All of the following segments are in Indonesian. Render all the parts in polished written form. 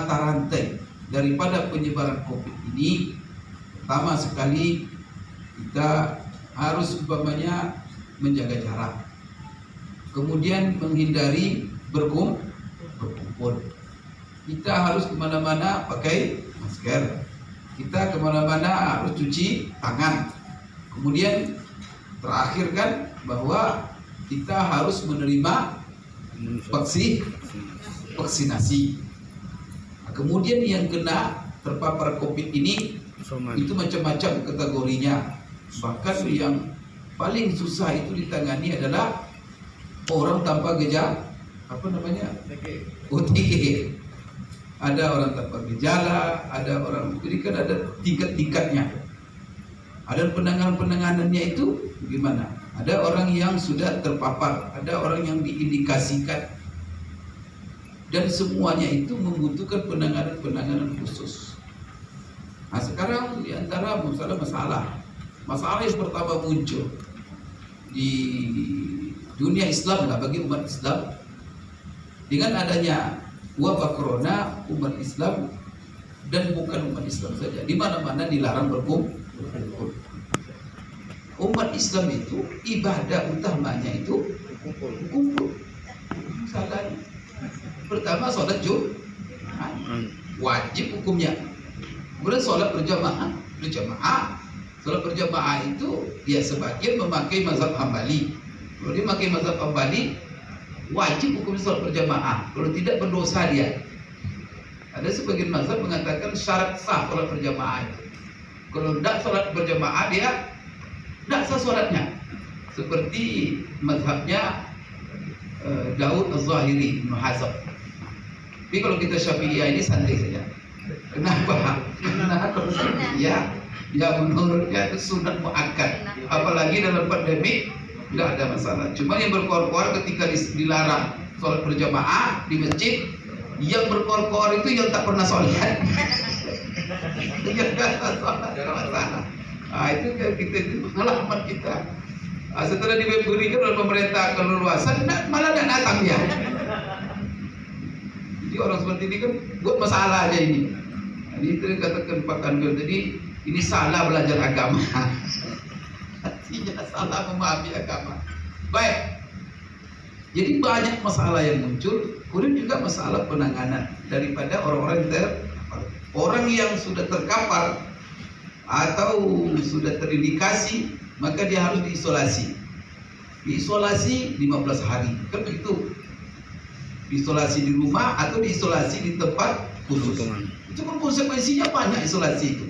mata rantai daripada penyebaran COVID ini, pertama sekali kita harus umpamanya menjaga jarak, kemudian menghindari berkumpul. Kita harus kemana-mana pakai masker, kita kemana-mana harus cuci tangan. Kemudian terakhir kan bahwa kita harus menerima vaksinasi. Nah, kemudian yang kena terpapar COVID ini itu macam-macam kategorinya. Bahkan yang paling susah itu ditangani adalah orang tanpa gejala, OTG. Ada orang tanpa gejala, ada orang, jadi kan ada tingkat-tingkatnya. Ada penanganannya itu gimana? Ada orang yang sudah terpapar, ada orang yang diindikasikan, dan semuanya itu membutuhkan penanganan khusus. Nah sekarang diantara masalah yang pertama muncul di dunia Islam lah, bagi umat Islam, dengan adanya wabah corona, umat Islam dan bukan umat Islam saja, di mana-mana dilarang berkumpul. Umat Islam itu ibadah utamanya itu kumpul. Misalnya pertama sholat Jumat wajib hukumnya. Kemudian sholat berjamaah. Sholat berjamaah itu ya sebagian memakai mazhab Hambali. Kalau dia memakai mazhab Hambali, wajib hukum sholat berjamaah. Kalau tidak berdosa dia. Ada sebagian mazhab mengatakan syarat sah sholat berjamaah itu. Kalau tidak sholat berjamaah dia tidak sah sholatnya. Seperti mazhabnya Daud Az-Zahiri, Ibn Hazm. Tapi kalau kita Syafi'iyah ini santai saja. Kenapa? Karena kalau Syafi'iyah ya menurutnya itu sunat muakkad. Apalagi dalam pandemi tidak ada masalah. Cuma yang berkoar-koar ketika dilarang sholat berjamaah di masjid, yang berkoar-koar itu yang tak pernah sholat. Yang tak masalah. Nah, itu kita itu pengalaman kita. Nah, setelah diberikan oleh pemerintah keleluasan, malah tidak datang ya. Jadi orang seperti ini kan buat masalah aja ini. Jadi itu dikatakan Pak Kanwil tadi, ini salah belajar agama. Artinya salah memahami agama. Baik. Jadi banyak masalah yang muncul. Kemudian juga masalah penanganan daripada orang yang sudah terkapar atau sudah terindikasi, maka dia harus diisolasi. Diisolasi 15 hari. Kan begitu. Diisolasi di rumah atau diisolasi di tempat khusus. Itu kan konsekuensinya banyak isolasi itu.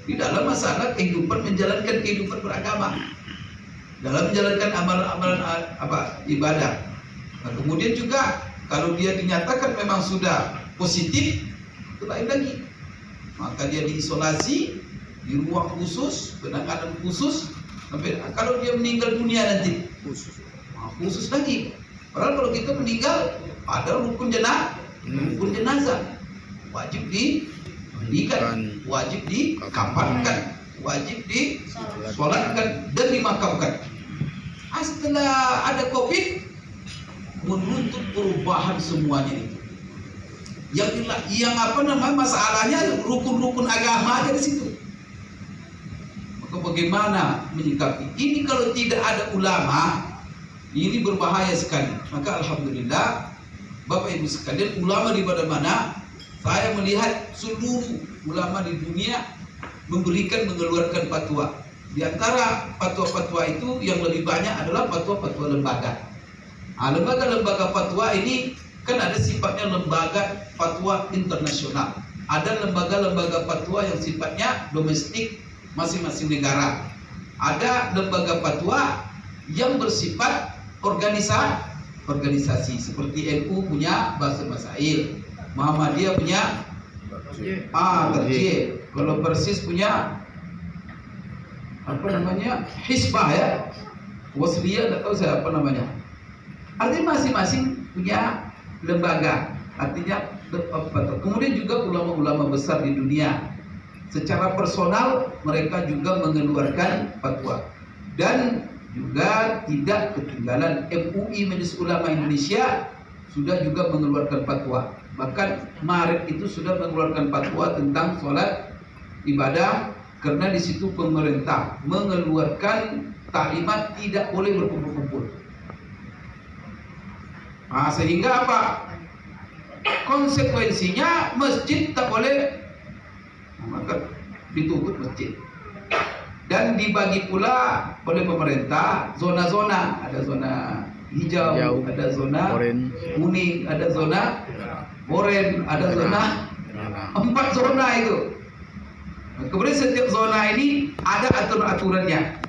Di dalam masalah kehidupan, menjalankan kehidupan beragama, dalam menjalankan amalan-amalan ibadah. Nah, kemudian juga kalau dia dinyatakan memang sudah positif, itu lain lagi. Maka dia diisolasi di ruang khusus, penanganan khusus. Sampai kalau dia meninggal dunia nanti khusus lagi. Padahal kalau kita meninggal ada rukun jenazah, wajib dimandikan, wajib dikafankan, wajib disolatkan dan dimakamkan. Setelah ada COVID, menuntut perubahan semuanya itu. Yang masalahnya rukun-rukun agama aja di situ. Maka bagaimana menyikapi ini? Kalau tidak ada ulama, ini berbahaya sekali. Maka alhamdulillah Bapak Ibu sekalian, ulama di mana-mana, saya melihat seluruh ulama di dunia mengeluarkan fatwa. Di antara fatwa-fatwa itu yang lebih banyak adalah fatwa-fatwa lembaga. Lembaga-lembaga fatwa ini kan ada sifatnya lembaga fatwa internasional. Ada lembaga-lembaga fatwa yang sifatnya domestik masing-masing negara. Ada lembaga fatwa yang bersifat organisasi seperti NU punya Bahasa Masail, Muhammadiyah punya Tarjih, kalau Persis punya Hizbah ya, Wasliyah, tidak tahu saya apa namanya. Artinya masing-masing punya lembaga. Artinya kemudian juga ulama-ulama besar di dunia secara personal mereka juga mengeluarkan fatwa. Dan juga tidak ketinggalan MUI, Majelis Ulama Indonesia, sudah juga mengeluarkan fatwa. Bahkan Maret itu sudah mengeluarkan fatwa tentang sholat ibadah, karena di situ pemerintah mengeluarkan taklimat tidak boleh berkumpul-kumpul. Nah, sehingga apa? Konsekuensinya masjid tak boleh, maka ditutup masjid. Dan dibagi pula oleh pemerintah zona-zona, ada zona hijau, ada zona kuning, ada zona oranye, ada zona 4 zona itu. Kemudian setiap zona ini ada aturan-aturannya.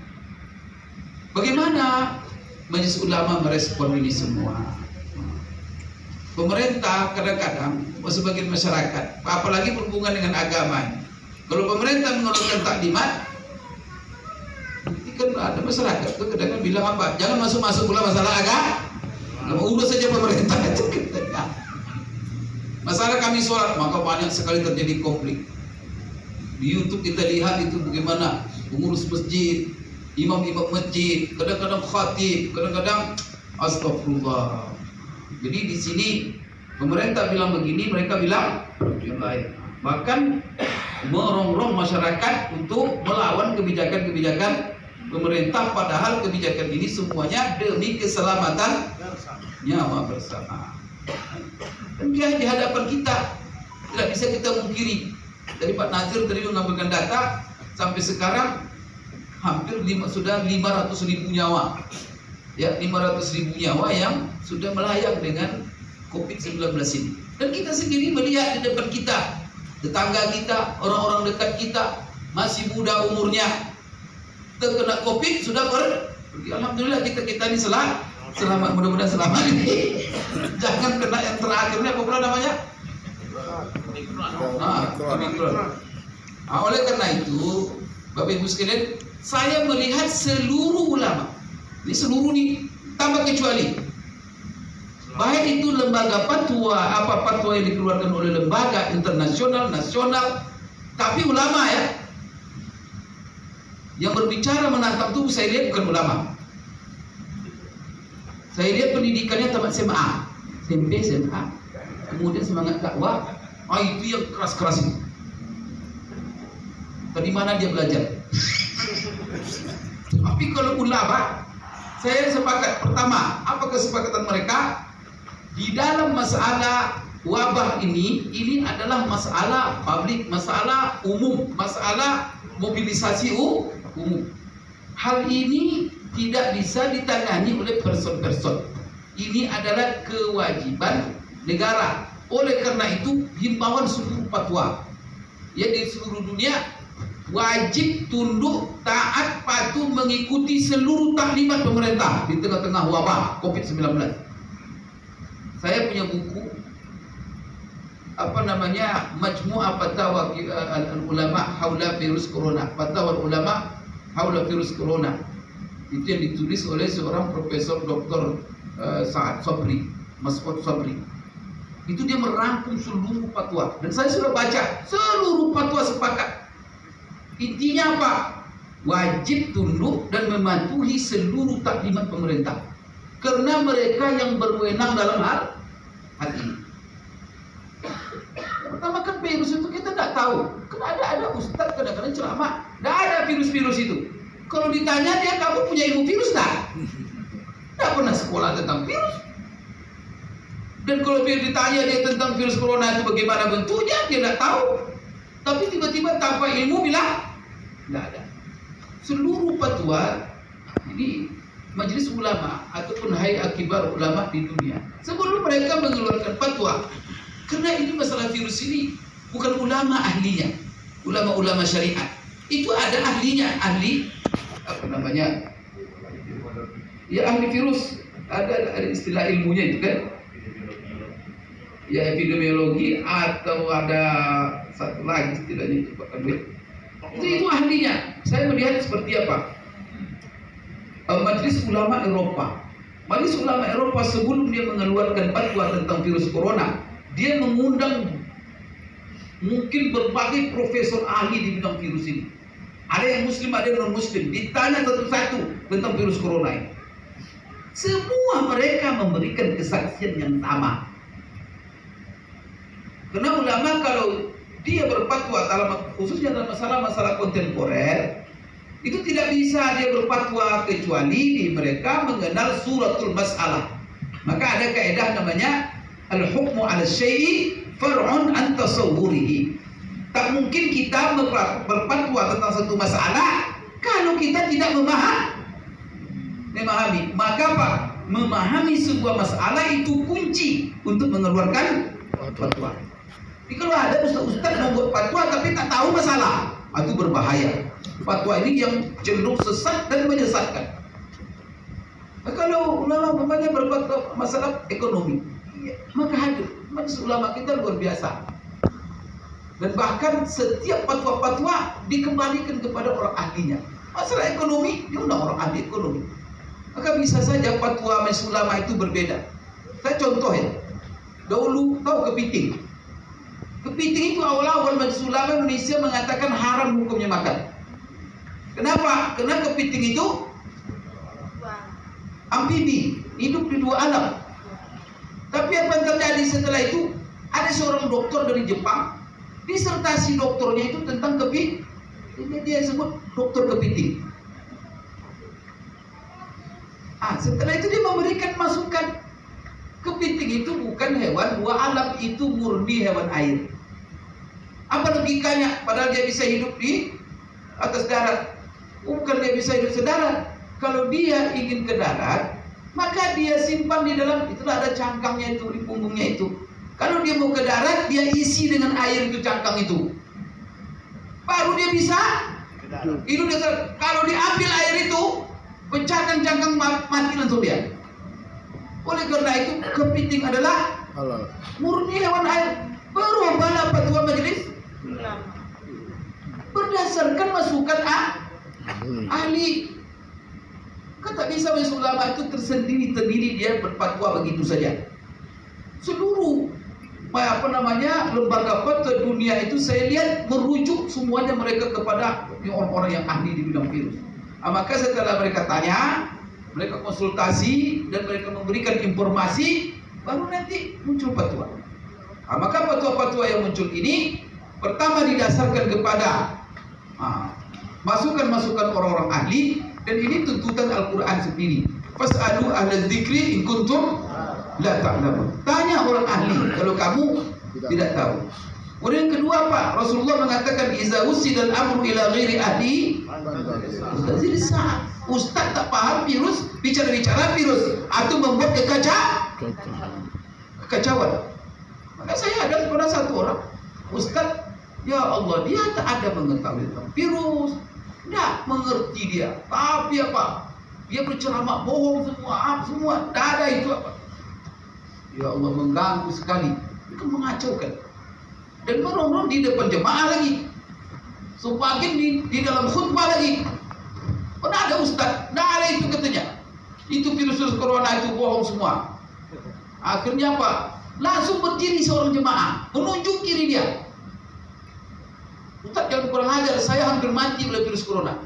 Bagaimana Majelis Ulama merespon ini semua? Pemerintah kadang-kadang, sebagian masyarakat, apalagi berhubungan dengan agama, kalau pemerintah mengeluarkan taklimat, kan ada masyarakat tuh kadang-kadang bilang apa? Jangan masuk-masuk pula masalah agama. Urus saja pemerintah itu. Masalah kami sholat, maka banyak sekali terjadi konflik. Di YouTube kita lihat itu bagaimana pengurus masjid, imam-imam masjid, kadang-kadang khatib, kadang-kadang astagfirullah. Jadi di sini pemerintah bilang begini, mereka bilang yang lain. Bahkan merongrong masyarakat untuk melawan kebijakan-kebijakan pemerintah, padahal kebijakan ini semuanya demi keselamatan nyawa bersama. Dan dia di hadapan kita, tidak bisa kita mungkiri. Dari Pak Nazir tadi mengambilkan data, sampai sekarang hampir sudah 500.000 nyawa. Ya, 500.000 nyawa yang sudah melayang dengan COVID-19 ini. Dan kita sendiri melihat di depan kita, tetangga kita, orang-orang dekat kita, masih muda umurnya, terkena COVID sudah pergi. Alhamdulillah kita ini selamat, mudah-mudahan selamat ini. Jangan kena yang terakhirnya, apa pula namanya? Omikron. Nah, oleh karena itu, Bapak Ibu sekalian, saya melihat seluruh ulama, ini seluruh nih, tanpa kecuali, baik itu lembaga fatwa yang dikeluarkan oleh lembaga internasional, nasional, tapi ulama ya, yang berbicara menantang tubuh, saya lihat bukan ulama. Saya lihat pendidikannya tamat SMA, SMP, SMA, kemudian semangat dakwah, itu yang keras-keras itu. Tadi mana dia belajar? Tapi kalau ulama, saya sepakat. Pertama, apa kesepakatan mereka? Di dalam masalah wabah ini adalah masalah publik, masalah umum, masalah mobilisasi umum. Hal ini tidak bisa ditangani oleh person-person. Ini adalah kewajiban negara. Oleh karena itu, himbauan seluruh fatwa ya di seluruh dunia wajib tunduk, taat, patuh, mengikuti seluruh taklimat pemerintah di tengah-tengah wabah COVID-19. Saya punya buku Majmu'ah Fatawa Ulama Haula Virus Corona, Fatwa Ulama Haula Virus Corona. Itu yang ditulis oleh seorang Profesor Dr. Sa'ad Sabri, Mas'ud Sabri. Itu dia merangkum seluruh fatwa, dan saya sudah baca seluruh fatwa sepakat. Intinya apa? Wajib tunduk dan mematuhi seluruh taklimat pemerintah, karena mereka yang berwenang dalam hal ini. Pertama kan virus itu kita tidak tahu. Kan ada ustaz kadang-kadang ceramah, tidak ada virus-virus itu. Kalau ditanya dia, kamu punya ilmu virus tak? Tidak pernah sekolah tentang virus. Dan kalau ditanya dia tentang virus corona itu bagaimana bentuknya, dia tidak tahu. Tapi tiba-tiba tanpa ilmu bilang tidak ada. Seluruh fatwa ini Majelis Ulama ataupun Hayat Kibar Ulama di dunia, sebelum mereka mengeluarkan fatwa, karena ini masalah virus ini bukan ulama ahlinya, ulama-ulama syariat. Itu ada ahlinya, ahli ya ahli virus, ada istilah ilmunya itu kan, ya epidemiologi, atau ada satu lagi istilahnya itu ahlinya. Saya melihat seperti apa? Majelis Ulama Eropa. Majelis Ulama Eropa sebelum dia mengeluarkan fatwa tentang virus corona, dia mengundang mungkin berbagai profesor ahli di bidang virus ini. Ada yang muslim, ada yang non muslim. Ditanya satu-satu tentang virus corona ini. Semua mereka memberikan kesaksian yang sama. Karena ulama kalau dia berfatwa khususnya dalam masalah-masalah kontemporer, itu tidak bisa dia berfatwa kecuali di mereka mengenal suratul mas'alah. Maka ada kaidah namanya al-hukmu 'ala syai'i far'un an tasawwurihi. Tak mungkin kita berfatwa tentang satu masalah kalau kita tidak memahami. Maka Pak, memahami sebuah masalah itu kunci untuk mengeluarkan fatwa. Jadi kalau ada ustaz membuat fatwa tapi tak tahu masalah, itu berbahaya. Fatwa ini yang cenderung sesat dan menyesatkan. Nah, kalau ulama umpamanya berfatwa masalah ekonomi, maka hadir majelis ulama kita luar biasa. Dan bahkan setiap fatwa-fatwa dikembalikan kepada orang ahlinya. Masalah ekonomi diundang orang ahli ekonomi. Maka bisa saja fatwa majelis ulama itu berbeda. Saya contoh ya. Dahulu tahu kepiting. Kepiting itu awal-awal majelis ulama Indonesia mengatakan haram hukumnya makan. Kenapa? Karena kepiting itu amfibi, hidup di dua alam. Tapi apa yang terjadi setelah itu? Ada seorang dokter dari Jepang, disertasi doktornya itu tentang kepiting. Ini dia sebut dokter kepiting. Setelah itu dia memberikan masukan. Kepiting itu bukan hewan dua alam, itu murni hewan air. Apa logikanya? Padahal dia bisa hidup di atas darat. Bukan dia bisa hidup sedarat. Kalau dia ingin ke darat, maka dia simpan di dalam, itulah ada cangkangnya itu, di punggungnya itu. Kalau dia mau ke darat, dia isi dengan air itu cangkang itu. Baru dia bisa hidup di darat. Kalau diambil air itu, pecahkan cangkang, mati langsung dia. Oleh karena itu, kepiting adalah murni hewan air. Berubahlah fatwa majelis berdasarkan masukan ahli. Kan tak bisa majelis ulama itu tersendiri dia berfatwa begitu saja. Seluruh lembaga fatwa dunia itu saya lihat merujuk semuanya mereka kepada orang-orang yang ahli di bidang virus. Maka setelah mereka tanya, mereka konsultasi dan mereka memberikan informasi, baru nanti muncul fatwa. Maka fatwa-fatwa yang muncul ini pertama didasarkan kepada masukan-masukan orang-orang ahli, dan ini tuntutan Al-Quran sendiri. Fas'alu ahla dzikri in kuntum la ta'lamun. Tanya orang ahli kalau kamu tidak tahu. Kemudian yang kedua Pak, Rasulullah mengatakan iza usidal amru ila ghairi ahli jadi saat ustaz tak paham virus, bicara virus atau membuat kekacauan. Maka saya ada kepada satu orang ustaz, ya Allah, dia tak ada mengetahui tentang virus, tidak mengerti dia, tapi apa? Dia berceramah bohong semua, tak ada itu apa? Ya Allah, mengganggu sekali, itu mengacaukan. Dan merongrong di depan jemaah lagi, sebagian di dalam khutbah lagi. Mana ada ustaz? Tidak ada itu katanya. Itu virus corona itu bohong semua. Akhirnya apa? Langsung berdiri seorang jemaah, menunjuk kiri dia. Ustaz, jangan kurang ajar, saya hampir mati oleh virus corona.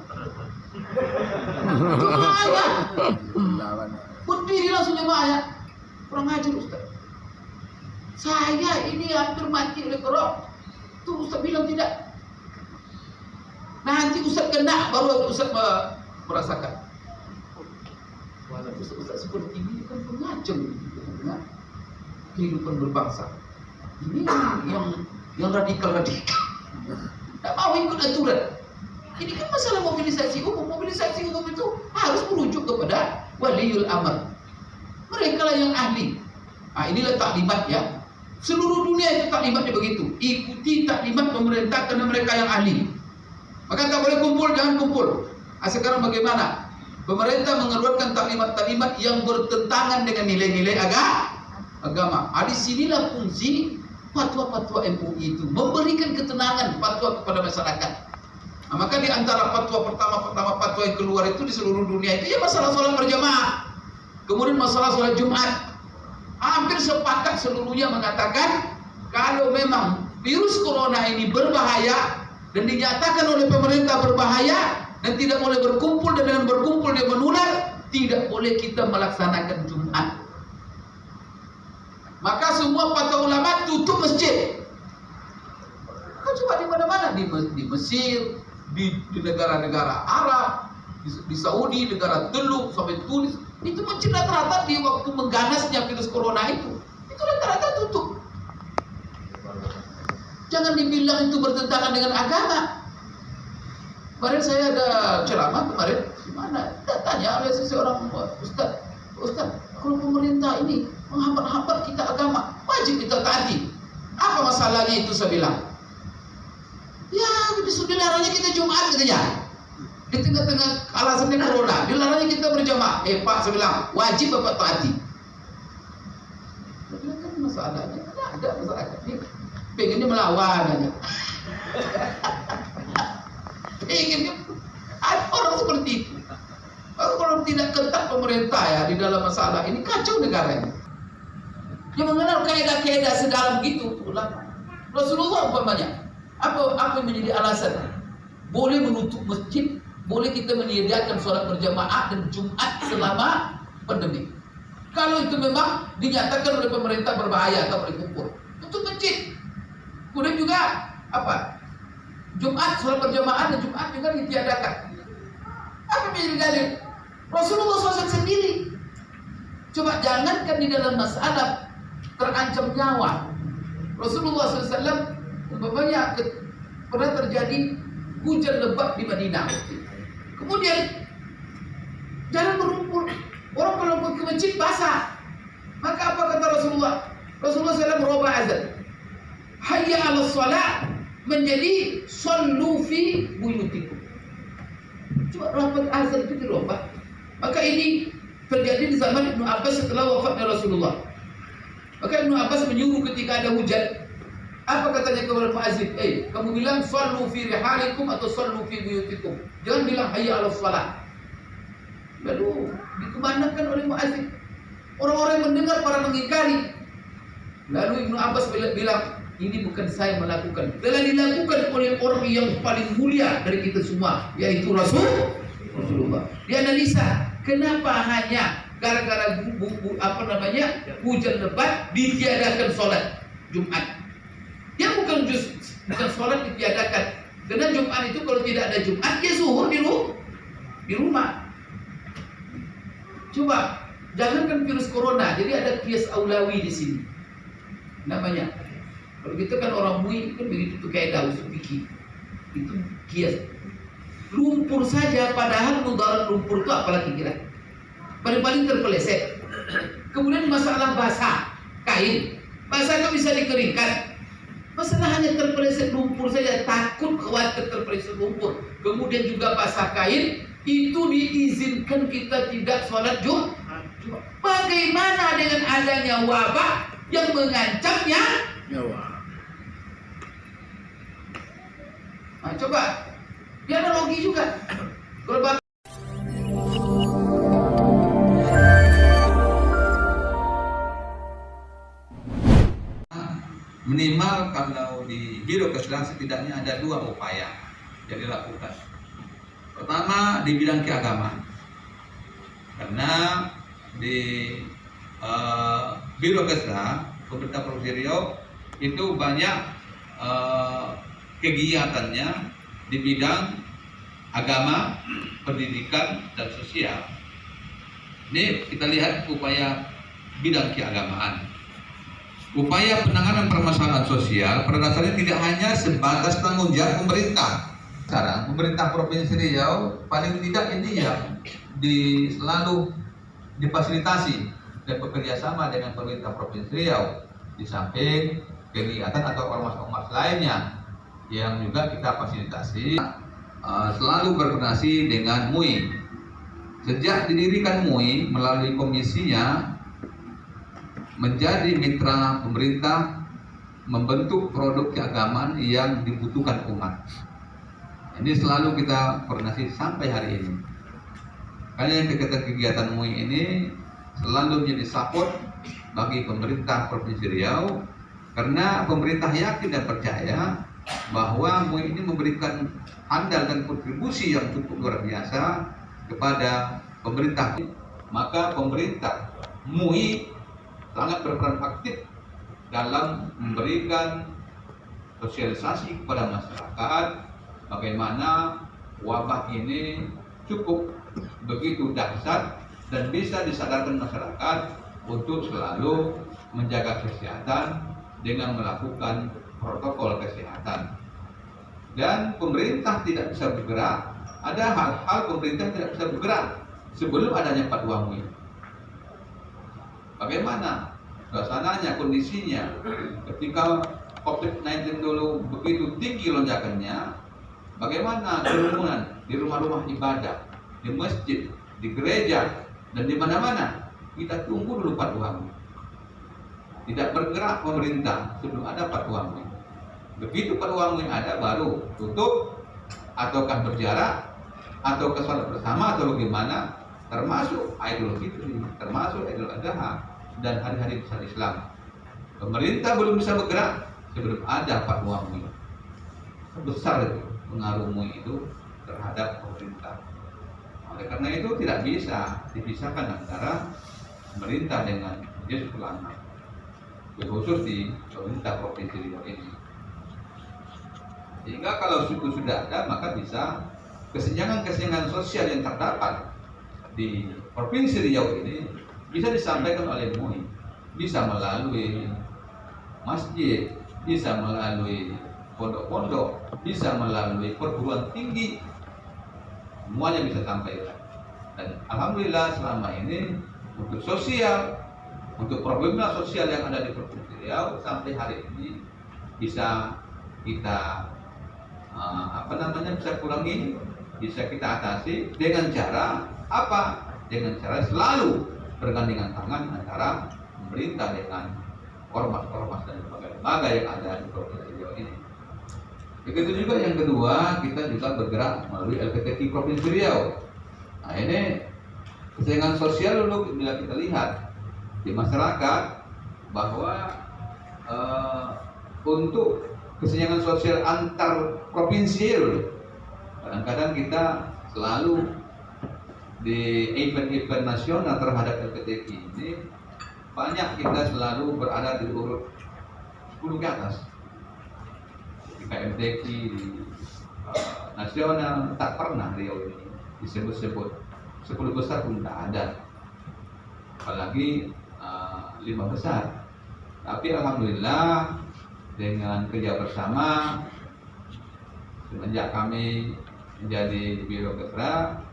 Jemaahnya berdiri langsung jemaahnya. Kurang ajar Ustaz. Saya ini hampir mati oleh corona. Tuh Ustaz bilang tidak. Nanti Ustaz kena, baru Ustaz merasakan. Ustaz seperti ini kan pengacau kehidupan berbangsa. Ini yang radikal. Tak mau ikut aturan. Ini kan masalah mobilisasi umum. Mobilisasi umum itu harus merujuk kepada waliul amr. Mereka lah yang ahli. Inilah taklimat ya. Seluruh dunia itu taklimatnya begitu. Ikuti taklimat pemerintah karena mereka yang ahli. Maka tak boleh kumpul, jangan kumpul. Sekarang bagaimana? Pemerintah mengeluarkan taklimat-taklimat yang bertentangan dengan nilai-nilai agama. Disinilah fungsi fatwa-fatwa MUI itu, memberikan ketenangan fatwa kepada masyarakat. Maka di antara fatwa pertama fatwa yang keluar itu di seluruh dunia itu ya masalah sholat berjamaah. Kemudian masalah sholat Jumat. Hampir sepakat seluruhnya mengatakan kalau memang virus corona ini berbahaya dan dinyatakan oleh pemerintah berbahaya dan tidak boleh berkumpul, dan dengan berkumpul dia menular, tidak boleh kita melaksanakan Jumat. Maka semua fatwa ulama tutup masjid. coba di mana-mana, di Mesir, di negara-negara Arab, di Saudi, negara Teluk, sampai Tunis, itu masjid rata-rata di waktu mengganasnya virus corona itu rata-rata tutup. Jangan dibilang itu bertentangan dengan agama. Kemarin saya ada ceramah kemarin, di mana tanya oleh seseorang Ustaz, kalau pemerintah ini menghambat-hambat kita agama, wajib kita taati. Apa masalahnya itu, saya bilang? Ya, dilarangnya kita Jumat katanya. Di tengah-tengah alasannya corona, dilarangnya kita berjamaah. Pak, saya bilang, wajib Bapak taati. Saya bilang, kan masalahnya, ada masyarakat ini pengennya melawan aja. Pengennya, ada orang seperti itu. Kalau tidak ketat pemerintah ya di dalam masalah ini, kacau negara ini. Yang mengenal kaidah-kaidah sedalam gitu, ulama. Rasulullah umpamanya, apa yang menjadi alasan? Boleh menutup masjid, boleh kita menyediakan sholat berjamaah dan Jumat selama pandemi. Kalau itu memang dinyatakan oleh pemerintah berbahaya, tak boleh kumpul, tutup masjid. Kemudian juga apa? Jumat sholat berjamaah dan Jumat juga ditiadakan. Apa yang menjadi dalil? Rasulullah SAW sendiri. Coba jangankan di dalam masalah terancam nyawa. Rasulullah SAW umpamanya pernah terjadi hujan lebat di Madinah. Kemudian jalan berumpul, orang kalau ke masjid basah. Maka apa kata Rasulullah? Rasulullah SAW merubah azan. Hayya 'alas shalah menjadi sallu fi buyutikum. Coba rapat azan itu dirubah. Maka ini terjadi di zaman Ibnu Abbas setelah wafatnya Rasulullah. Maka Ibnu Abbas menyuruh ketika ada hujan, apa katanya kepada muazzin? Kamu bilang sallu fi rihalikum atau sallu fi buyutikum. Jangan bilang hayya 'alas shalah. Lalu dikemanakan oleh muazzin. Orang-orang yang mendengar para mengingkari. Lalu Ibnu Abbas bilang, ini bukan saya melakukan, telah dilakukan oleh orang yang paling mulia dari kita semua, yaitu Rasulullah. Dianalisa, kenapa hanya gara-gara hujan lebat ditiadakan sholat Jumat? Ya bukan sholat ditiadakan, karena Jumat itu kalau tidak ada Jumat, ya zuhur di rumah. Coba, jangankan virus corona, jadi ada kias aulawi di sini. Namanya, kalau kita kan orang MUI kan begitu tuh kayak usul fikih. Itu kias. Lumpur saja, padahal mudarat lumpur itu apalagi kira? Paling-paling terpeleset. Kemudian masalah basah kain, basah itu bisa dikeringkan. Masalah hanya terpeleset lumpur saja, takut khawatir terpeleset lumpur. Kemudian juga basah kain, itu diizinkan kita tidak sholat Jumat. Bagaimana dengan adanya wabah yang mengancamnya nyawa? Nah, coba dia analogi juga. Minimal kalau di biro kesehatan setidaknya ada 2 upaya yang dilakukan. Pertama di bidang keagamaan, karena di biro kesehatan pemerintah Provinsi Riau itu banyak kegiatannya di bidang agama, pendidikan, dan sosial. Ini kita lihat upaya bidang keagamaan. Upaya penanganan permasalahan sosial pada dasarnya tidak hanya sebatas tanggung jawab pemerintah. Sekarang pemerintah Provinsi Riau paling tidak ini yang selalu difasilitasi dan bekerja sama dengan pemerintah Provinsi Riau, di samping kegiatan atau ormas-ormas lainnya yang juga kita fasilitasi, selalu berkoordinasi dengan MUI. Sejak didirikan MUI melalui komisinya menjadi mitra pemerintah membentuk produk keagamaan yang dibutuhkan umat. Ini selalu kita koordinasi sampai hari ini. Karena kegiatan MUI ini selalu menjadi support bagi pemerintah Provinsi Riau, karena pemerintah yakin dan percaya bahwa MUI ini memberikan andal dan kontribusi yang cukup luar biasa kepada pemerintah. Maka pemerintah MUI sangat berperan aktif dalam memberikan sosialisasi kepada masyarakat bagaimana wabah ini cukup begitu dahsyat dan bisa disadarkan masyarakat untuk selalu menjaga kesehatan dengan melakukan protokol kesehatan. Dan pemerintah tidak bisa bergerak, ada hal-hal pemerintah tidak bisa bergerak sebelum adanya fatwa MUI. Bagaimana suasananya, kondisinya ketika COVID-19 dulu begitu tinggi lonjakannya, bagaimana kerumunan di rumah-rumah ibadah, di masjid, di gereja, dan di mana-mana. Kita tunggu dulu fatwa MUI. Tidak bergerak pemerintah sebelum ada fatwa MUI. Begitu fatwa MUI ada baru tutup, ataukah berjarak, ataukah salat bersama, atau bagaimana, termasuk Idul Fitri, termasuk Idul Adha, dan hari-hari besar Islam. Pemerintah belum bisa bergerak sebelum ada fatwa MUI. Besar itu pengaruh MUI itu terhadap pemerintah. Oleh karena itu tidak bisa dipisahkan antara pemerintah dengan majelis ulama, khusus di pemerintah provinsi Riau ini. Sehingga kalau suku sudah ada, maka bisa kesenjangan-kesenjangan sosial yang terdapat di provinsi Riau ini bisa disampaikan oleh MUI, bisa melalui masjid, bisa melalui pondok-pondok, bisa melalui perguruan tinggi, semuanya bisa sampaikan. Dan alhamdulillah selama ini untuk sosial, untuk problema sosial yang ada di Provinsi Riau sampai hari ini bisa kita bisa kurangi, bisa kita atasi dengan cara apa? Dengan cara selalu bergandengan tangan antara pemerintah dengan ormas-ormas dan lembaga-lembaga yang ada di Provinsi Riau ini. Begitu juga yang kedua, kita juga bergerak melalui LPTK Provinsi Riau. Nah ini kesenjangan sosial dulu bila kita lihat di masyarakat bahwa untuk kesenjangan sosial antar provinsi dulu, kadang-kadang kita selalu di event-event nasional terhadap LPTK ini banyak kita selalu berada di urut 10 ke atas. Ketika MTQ di nasional tak pernah Riau ini disebut-sebut 10 besar pun tak ada, apalagi 5 besar. Tapi alhamdulillah dengan kerja bersama semenjak kami menjadi Biro Kesra,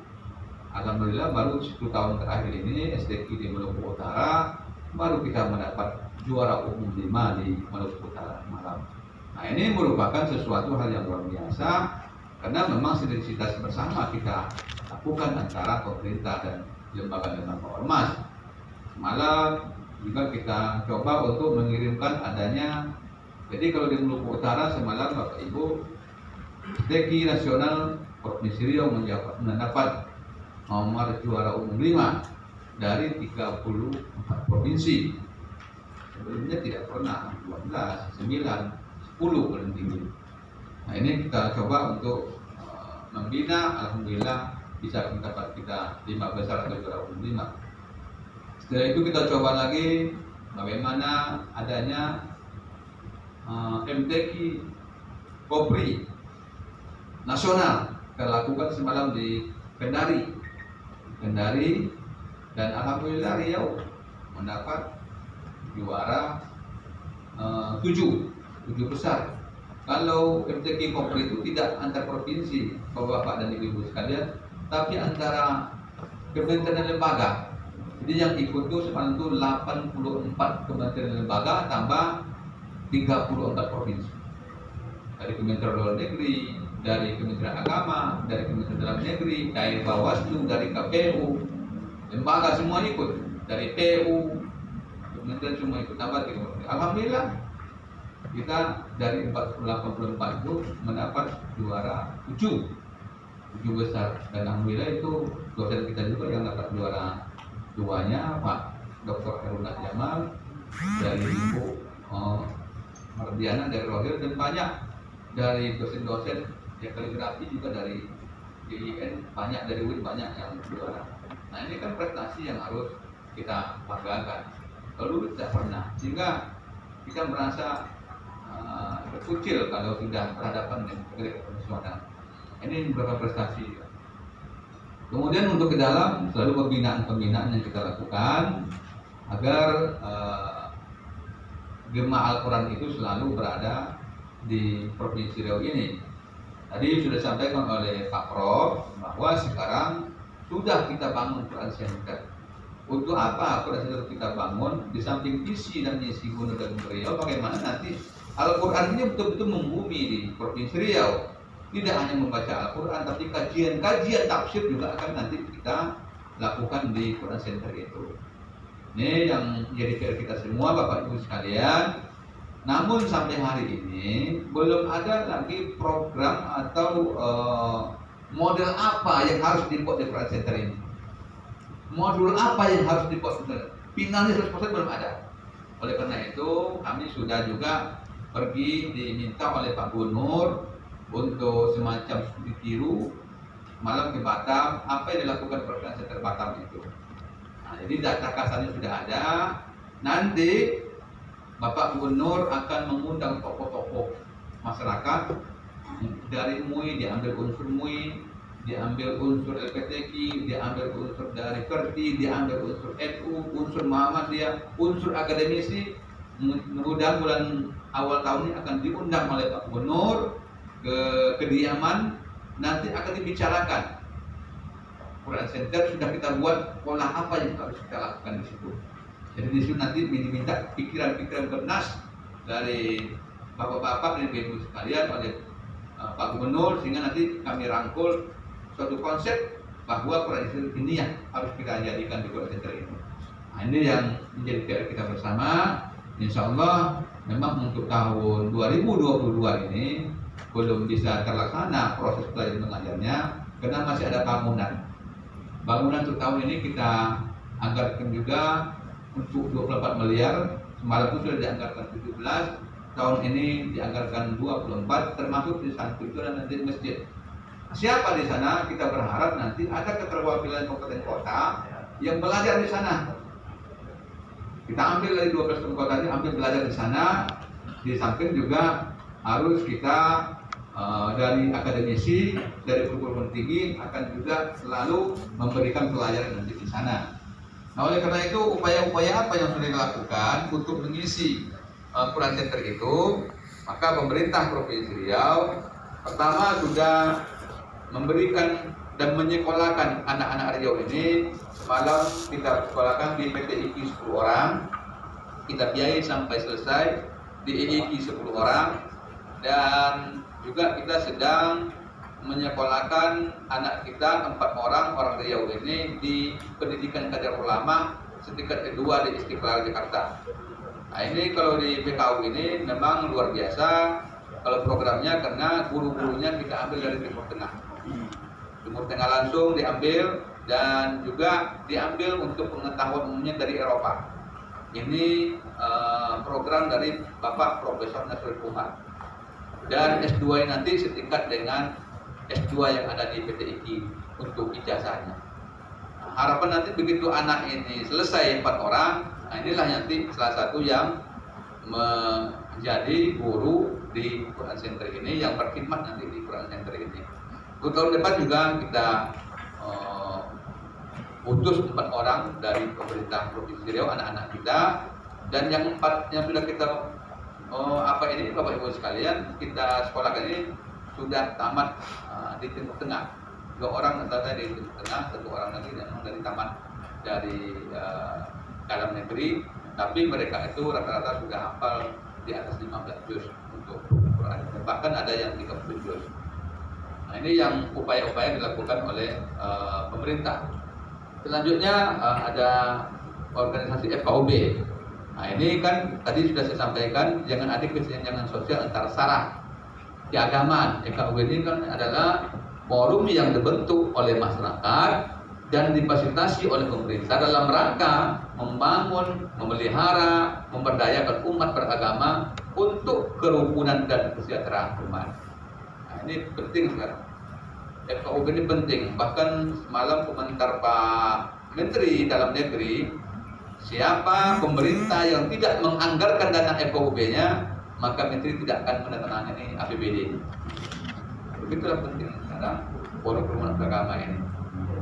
alhamdulillah baru 10 tahun terakhir ini SDQ di Maluku Utara baru kita mendapat juara umum 5 di Maluku Utara malam. Nah ini merupakan sesuatu hal yang luar biasa karena memang sinergitas bersama kita lakukan antara pemerintah dan lembaga-lembaga ormas. Malam juga kita coba untuk mengirimkan adanya, jadi kalau di Maluku Utara semalam Bapak Ibu SDQ nasional Provinsi Riau mendapat nomor juara umum 5 dari 34 provinsi. Sebelumnya tidak pernah 12, 9, 10 paling tinggi. Nah ini kita coba untuk membina, alhamdulillah bisa mendapat kita 5 besar atau juara umum 5. Setelah itu kita coba lagi bagaimana adanya MTQ Kopri nasional kita lakukan semalam di Kendari, dan alhamdulillah Riau mendapat juara 7 besar. Kalau MTQ Kopri itu tidak antar provinsi, Bapak dan Ibu sekalian, tapi antara kementerian dan lembaga. Jadi yang ikut itu semalam itu 84 kementerian dan lembaga tambah 34 provinsi. Dari Kementerian Luar Negeri, dari Kementerian Agama, dari Kementerian Dalam Negeri, dari Bawaslu, dari KPU, lembaga semua ikut, dari PU, kementerian semua ikut. Tambah 34. Alhamdulillah kita dari 84 itu mendapat juara 7 besar, dan alhamdulillah itu dosen kita juga yang dapat juara 2-nya Pak Dr. Heruna Jamal dari Ibu Mardiana dari Rohil, dan banyak dari dosen-dosen yang kaligrafi juga dari IIN, banyak dari UIN, banyak yang juara. Nah ini kan prestasi yang harus kita banggakan. Kalau tidak pernah, sehingga kita merasa kecil kalau tidak berhadapan dengan negeri konvensional. Ini beberapa prestasi. Kemudian untuk ke dalam selalu pembinaan yang kita lakukan agar Gema Al-Quran itu selalu berada di Provinsi Riau ini. Tadi sudah disampaikan oleh Pak Prof bahwa sekarang sudah kita bangun Quran Center. Untuk apa Quran Center kita bangun? Di samping visi dan misi Gunung dan Riau, bagaimana nanti Al-Quran ini betul-betul membumi di Provinsi Riau. Tidak hanya membaca Al-Quran, tapi kajian tafsir juga akan nanti kita lakukan di Quran Center itu. Ini yang menjadi PR kita semua, Bapak Ibu sekalian. Namun sampai hari ini belum ada lagi program atau model apa yang harus dibuat di Quran Center ini. Modul apa yang harus dibuat? Finalnya 100% belum ada. Oleh karena itu kami sudah juga pergi diminta oleh Pak Gubernur untuk semacam studi tiru malam ke Batam, apa yang dilakukan Quran Center Batam itu. Nah, jadi data kasarnya sudah ada. Nanti Bapak Gubernur akan mengundang tokoh-tokoh masyarakat dari MUI, diambil unsur MUI, diambil unsur LPTQ, diambil unsur dari Kerti, diambil unsur NU, unsur Muhammadiyah, unsur akademisi. Mudah bulan awal tahun ini akan diundang oleh Pak Gubernur ke kediaman, nanti akan dibicarakan. Quran Center sudah kita buat pola apa yang harus kita lakukan di situ. Jadi di situ nanti diminta pikiran-pikiran bernas dari bapak-bapak dan ibu sekalian oleh Pak Gubernur, sehingga nanti kami rangkul suatu konsep bahwa Quran Center ini yang harus kita jadikan di Quran Center ini. Nah, ini yang menjadi PR kita bersama. Insya Allah memang untuk tahun 2022 ini belum bisa terlaksana proses belajar mengajarnya karena masih ada bangunan. Bangunan untuk tahun ini kita anggarkan juga untuk 24 miliar. Semalam itu sudah dianggarkan 17, tahun ini dianggarkan 24, termasuk di sana itu dan nanti masjid. Siapa di sana? Kita berharap nanti ada keterwakilan kabupaten kota yang belajar di sana. Kita ambil dari 12 kabupaten kota ini, ambil belajar di sana. Di samping juga harus kita dari akademisi, dari perguruan tinggi akan juga selalu memberikan pelajaran nanti di sana. Nah, oleh karena itu upaya-upaya apa yang sudah dilakukan untuk mengisi Quran Center itu, maka pemerintah Provinsi Riau pertama sudah memberikan dan menyekolahkan anak-anak Riau ini. Semalam kita sekolahkan di PTIQ 10 orang, kita biayai sampai selesai, di IIQ 10 orang, dan juga kita sedang menyekolahkan anak kita 4 orang Riau ini di pendidikan kader ulama setingkat kedua di Istiqlal Jakarta. Nah, ini kalau di PKU ini memang luar biasa kalau programnya, karena guru-gurunya kita ambil dari Timur Tengah. Timur Tengah langsung diambil, dan juga diambil untuk pengetahuan umumnya dari Eropa. Ini program dari Bapak Profesor Nasrul Umar. Dan S2 nanti setingkat dengan S2 yang ada di PTIQ untuk ijazahnya. Nah, harapan nanti begitu anak ini selesai 4 orang, nah inilah nanti salah satu yang menjadi guru di Quran Center ini, yang berkhidmat nanti di Quran Center ini. Untuk tahun depan juga kita utus 4 orang dari pemerintah Provinsi Riau, anak-anak kita, dan yang 4 yang sudah kita ini Bapak Ibu sekalian, kita sekolahkan ini sudah tamat di Timur Tengah. 2 orang ternyata di Timur Tengah, 1 orang lagi memang dari tamat dari dalam negeri, tapi mereka itu rata-rata sudah hafal di atas 15 juz untuk Quran. Bahkan ada yang 30 juz. Nah, ini yang upaya-upaya dilakukan oleh pemerintah. Selanjutnya ada organisasi FKUB. Nah, ini kan tadi sudah saya sampaikan, jangan ada kesenjangan sosial antara sara keagamaan. FKUB ini kan adalah forum yang dibentuk oleh masyarakat dan difasilitasi oleh pemerintah dalam rangka membangun, memelihara, memberdayakan umat beragama untuk kerukunan dan kesejahteraan umat. Nah, ini penting sekarang. FKUB ini penting. Bahkan semalam komentar Pak Menteri Dalam Negeri, siapa pemerintah yang tidak menganggarkan dana FKUB-nya, maka menteri tidak akan menandatangani APBD. Begitulah penting sekarang forum permohonan agama ini.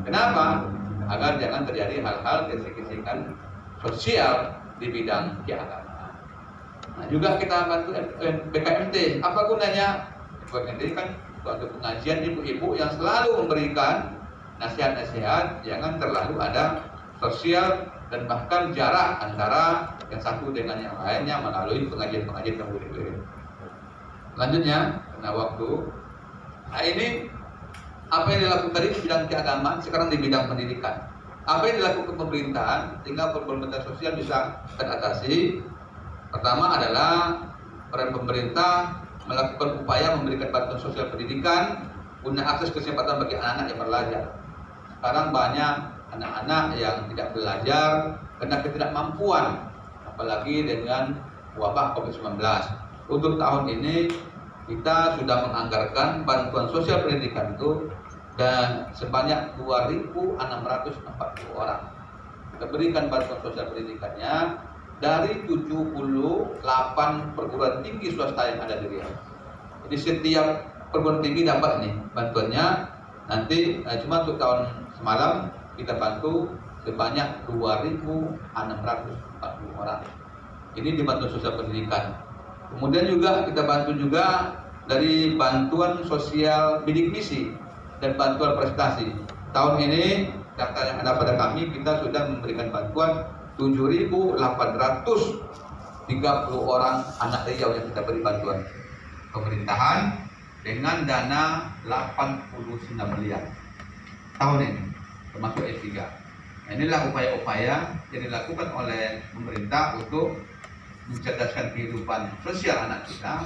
Kenapa? Agar jangan terjadi hal-hal gesek-gesekan sosial di bidang keagamaan. Nah, juga kita bantu BKMT. Apa gunanya? BKMT kan suatu pengajian ibu-ibu yang selalu memberikan nasihat-nasihat, jangan terlalu ada sosial dan bahkan jarak antara yang satu dengan yang lainnya melalui pengajian-pengajian yang berbeda. Selanjutnya, karena waktu, nah ini apa yang dilakukan tadi di bidang keagamaan, sekarang di bidang pendidikan. Apa yang dilakukan pemerintahan sehingga pemerintah sosial bisa teratasi? Pertama adalah peran pemerintah melakukan upaya memberikan bantuan sosial pendidikan guna akses kesempatan bagi anak-anak yang belajar. Sekarang banyak anak-anak yang tidak belajar karena ketidakmampuan, apalagi dengan wabah COVID-19. Untuk tahun ini kita sudah menganggarkan bantuan sosial pendidikan itu dan sebanyak 2.640 orang. Kita berikan bantuan sosial pendidikannya dari 78 perguruan tinggi swasta yang ada di Riau. Jadi setiap perguruan tinggi dapat nih bantuannya. Nanti cuma untuk tahun semalam kita bantu sebanyak 2.640 orang. Ini di bantuan sosial pendidikan. Kemudian juga kita bantu juga dari bantuan sosial bidik misi dan bantuan prestasi. Tahun ini data yang ada pada kami, kita sudah memberikan bantuan 7.830 orang anak Riau yang kita beri bantuan pemerintahan dengan dana 89 miliar tahun ini, termasuk S3. Nah, inilah upaya-upaya yang dilakukan oleh pemerintah untuk mencerdaskan kehidupan sosial anak kita,